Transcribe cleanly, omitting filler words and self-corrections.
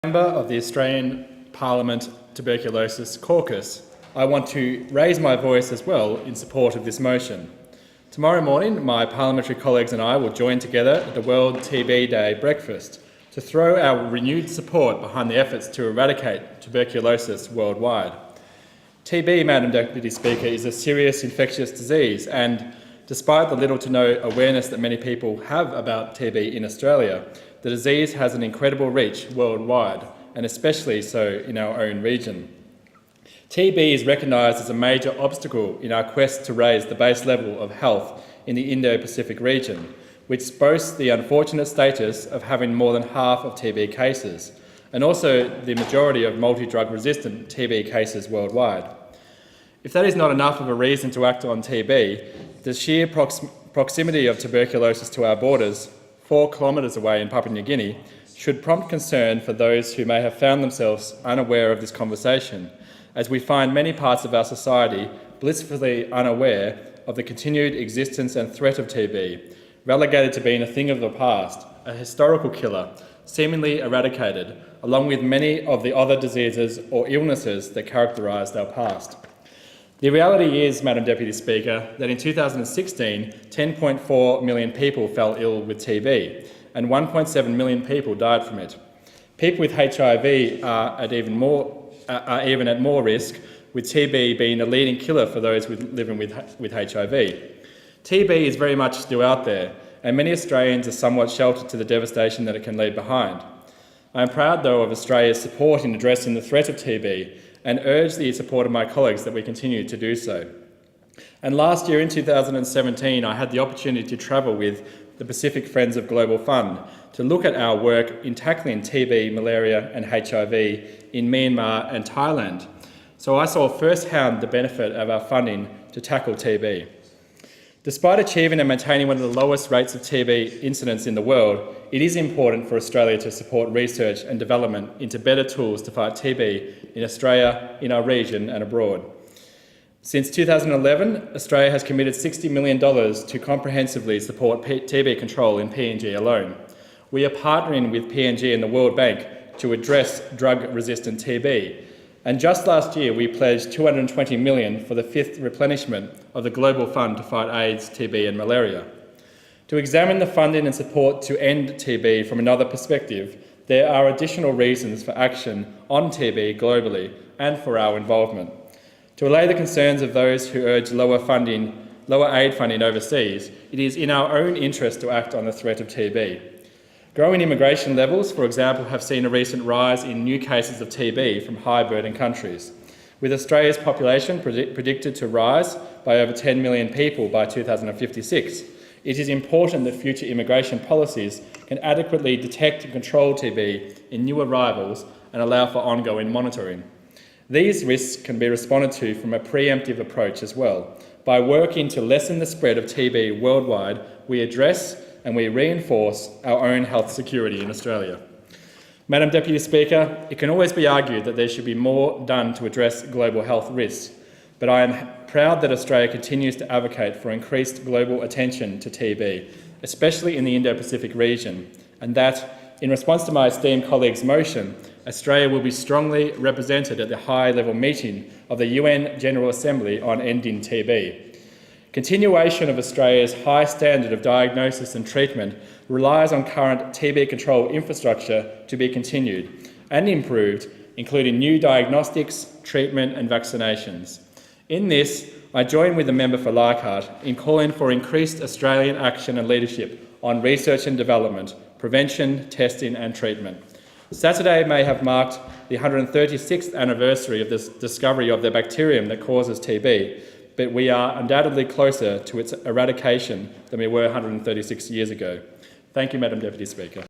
Member of the Australian Parliament Tuberculosis Caucus, I want to raise my voice as well in support of this motion. Tomorrow morning, my parliamentary colleagues and I will join together at the World TB Day breakfast to throw our renewed support behind the efforts to eradicate tuberculosis worldwide. TB, Madam Deputy Speaker, is a serious infectious disease, and despite the little to no awareness that many people have about TB in Australia, the disease has an incredible reach worldwide, and especially so in our own region. TB is recognised as a major obstacle in our quest to raise the base level of health in the Indo-Pacific region, which boasts the unfortunate status of having more than half of TB cases, and also the majority of multi-drug resistant TB cases worldwide. If that is not enough of a reason to act on TB, the sheer proximity of tuberculosis to our borders, 4 kilometres away in Papua New Guinea, should prompt concern for those who may have found themselves unaware of this conversation, as we find many parts of our society blissfully unaware of the continued existence and threat of TB, relegated to being a thing of the past, a historical killer, seemingly eradicated, along with many of the other diseases or illnesses that characterised our past. The reality is, Madam Deputy Speaker, that in 2016, 10.4 million people fell ill with TB, and 1.7 million people died from it. People with HIV are even at more risk, with TB being a leading killer for those living with HIV. TB is very much still out there, and many Australians are somewhat sheltered to the devastation that it can leave behind. I am proud, though, of Australia's support in addressing the threat of TB, and urge the support of my colleagues that we continue to do so. And last year in 2017, I had the opportunity to travel with the Pacific Friends of Global Fund to look at our work in tackling TB, malaria and HIV in Myanmar and Thailand. So I saw firsthand the benefit of our funding to tackle TB. Despite achieving and maintaining one of the lowest rates of TB incidence in the world, it is important for Australia to support research and development into better tools to fight TB in Australia, in our region and abroad. Since 2011, Australia has committed $60 million to comprehensively support TB control in PNG alone. We are partnering with PNG and the World Bank to address drug-resistant TB. And just last year, we pledged $220 million for the 5th replenishment of the Global Fund to fight AIDS, TB and malaria. To examine the funding and support to end TB from another perspective, there are additional reasons for action on TB globally and for our involvement. To allay the concerns of those who urge lower aid funding overseas, it is in our own interest to act on the threat of TB. Growing immigration levels, for example, have seen a recent rise in new cases of TB from high-burden countries. With Australia's population predicted to rise by over 10 million people by 2056, it is important that future immigration policies can adequately detect and control TB in new arrivals and allow for ongoing monitoring. These risks can be responded to from a preemptive approach as well. By working to lessen the spread of TB worldwide, we address and we reinforce our own health security in Australia. Madam Deputy Speaker, it can always be argued that there should be more done to address global health risks, but I am proud that Australia continues to advocate for increased global attention to TB, especially in the Indo-Pacific region, and that, in response to my esteemed colleague's motion, Australia will be strongly represented at the high-level meeting of the UN General Assembly on ending TB. Continuation of Australia's high standard of diagnosis and treatment relies on current TB control infrastructure to be continued and improved, including new diagnostics, treatment and vaccinations. In this, I join with the member for Leichhardt in calling for increased Australian action and leadership on research and development, prevention, testing and treatment. Saturday may have marked the 136th anniversary of the discovery of the bacterium that causes TB, but we are undoubtedly closer to its eradication than we were 136 years ago. Thank you, Madam Deputy Speaker.